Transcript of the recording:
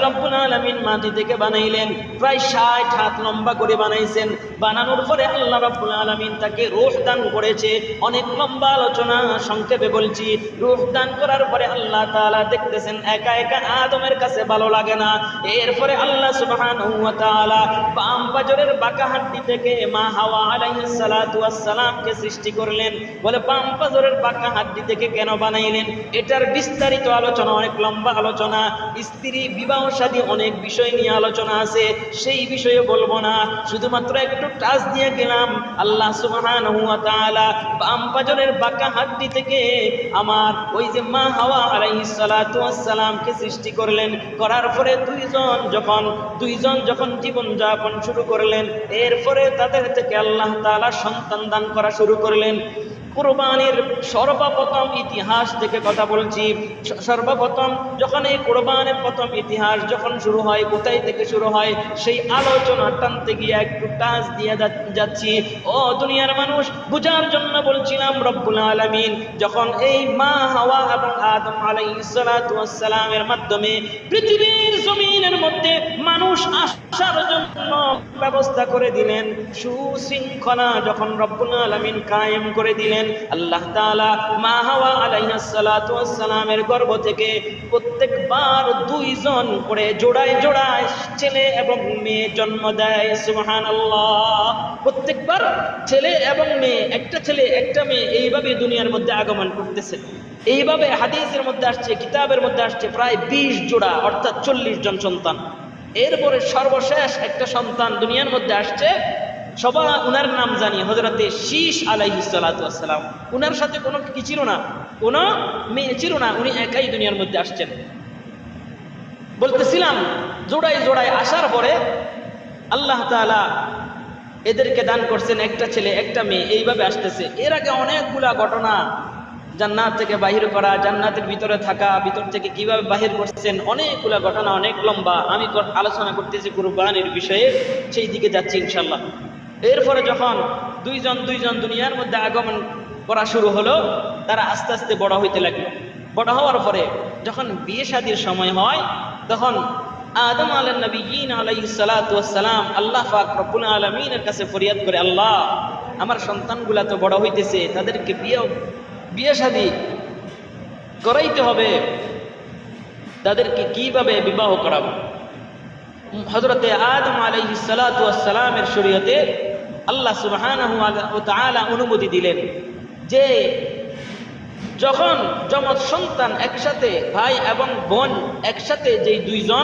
রব্বুল আলামিন মাটি থেকে বানাইলেন, প্রায় 60 হাত লম্বা করে বানাইছেন। বানানোর পরে আল্লাহ রব্বুল আলামিন তাকে রূহ দান করেছে। অনেক লম্বা আলোচনা, সংক্ষেপে বলছি। রূহ দান করার পরে আল্লাহ তাআলা দেখতেছেন একা একা আদমের কাছে ভালো লাগে না। এরপরে আল্লাহ সুবহানাহু ওয়া তাআলা বাম পাজরের বাঁকা হাড্ডি থেকে মা হাওয়া আলাইহিস সালাতু ওয়াস সালামকে সৃষ্টি করলেন। বলে বাম পাজরের বাঁকা হাড্ডি থেকে কেন বানাইলেন? এটার বিস্তারিত আলোচনা, অনেক লম্বা আলোচনা। স্ত্রী বিবাহ শাদী অনেক বিষয় নিয়ে আলোচনা আছে, সেই বিষয়ে বলবো না, শুধুমাত্র একটু টাচ দিয়ে গেলাম। আল্লাহ সুবহানাহু ওয়া তাআলা বাম পাজরের বাঁকা হাড্ডি থেকে আমার ওই যে মা হাওয়া আলাইহিস সালাতু ওয়াস সালামকে সৃষ্টি করলেন। করার পরে দুইজন যখন জীবন যাপন শুরু করলেন, এরপরে তাদের থেকে আল্লাহ তাআলা সন্তান দান করা শুরু করলেন। কুরবানির সর্বপ্রথম ইতিহাস থেকে কথা বলছি। সর্বপ্রথম যখন এই কুরবানের প্রথম ইতিহাস যখন শুরু হয়, কোথায় থেকে শুরু হয় সেই আলোচনা টানতে গিয়ে একটু টাচ দিয়ে যাচ্ছি। ও দুনিয়ার মানুষ, বুঝার জন্য বলছিলাম, রব্বুল আলামিন যখন এই মা হাওয়া এবং আদম আলাইহিস সালাতু ওয়াস সালামের মাধ্যমে পৃথিবীর জমিনের মধ্যে মানুষ আসার জন্য ব্যবস্থা করে দিলেন, সুশৃঙ্খলা যখন রব্বুল আলামিন কায়েম করে দিলেন, আল্লাহ তাআলা মা হাওয়া আলাইহিস সালাতু ওয়াস সালামের গর্ভ থেকে প্রত্যেকবার দুইজন করে জোড়ায় জোড়ায় ছেলে এবং মেয়ে জন্ম দেয়। সুবহানাল্লাহ। প্রত্যেকবার ছেলে এবং মেয়ে, একটা ছেলে একটা মেয়ে, এইভাবে দুনিয়ার মধ্যে আগমন করতেছে। এইভাবে হাদিসের মধ্যে আসছে, কিতাবের মধ্যে আসছে প্রায় 20 জোড়া, অর্থাৎ 40 জন সন্তান। এরপরে সর্বশেষ একটা সন্তান দুনিয়ার মধ্যে আসছে, সবাই উনার নাম জানি, হযরতে শীশ আলাইহিস সালাতু ওয়াস সালাম। উনার সাথে কোনো কি ছিল না, কোনো মেয়ে ছিল না, উনি একাই দুনিয়ার মধ্যে আসছেন। বলতেছিলাম, জোড়ায় জোড়ায় আসার পরে আল্লাহ তাআলা এদেরকে দান করছেন একটা ছেলে একটা মেয়ে, এইভাবে আসতেছে। এর আগে অনেকগুলা ঘটনা, জান্নাত থেকে বাহির করা, জান্নাতের ভিতরে থাকা, ভিতর থেকে কিভাবে বাহির করছেন, অনেকগুলা ঘটনা, অনেক লম্বা। আমি আলোচনা করতেছি কুরবানির বিষয়ে, সেই দিকে যাচ্ছি ইনশাআল্লাহ। এরপরে যখন দুইজন দুনিয়ার মধ্যে আগমন করা শুরু হলো, তারা আস্তে আস্তে বড় হইতে লাগলো। বড় হওয়ার পরে যখন বিয়ে শাদীর সময় হয়, তখন আদম আলাইহিস সালাতু ওয়াস সালাম আল্লাহ পাক রব্বুল আলামিনের কাছে ফরিয়াদ করে, আল্লাহ, আমার সন্তানগুলা তো বড় হইতেছে, তাদেরকে বিয়ে শাদী করাইতে হবে, তাদেরকে কিভাবে বিবাহ করাবো? হযরতে আদম আলাইহিস সালাতু ওয়াস সালামের শরীয়তে আল্লাহ সুবহানাহু ওয়া তাআলা অনুমতি দিলেন যে যখন যমজ সন্তান একসাথে, ভাই এবং বোন একসাথে, যেই দুইজন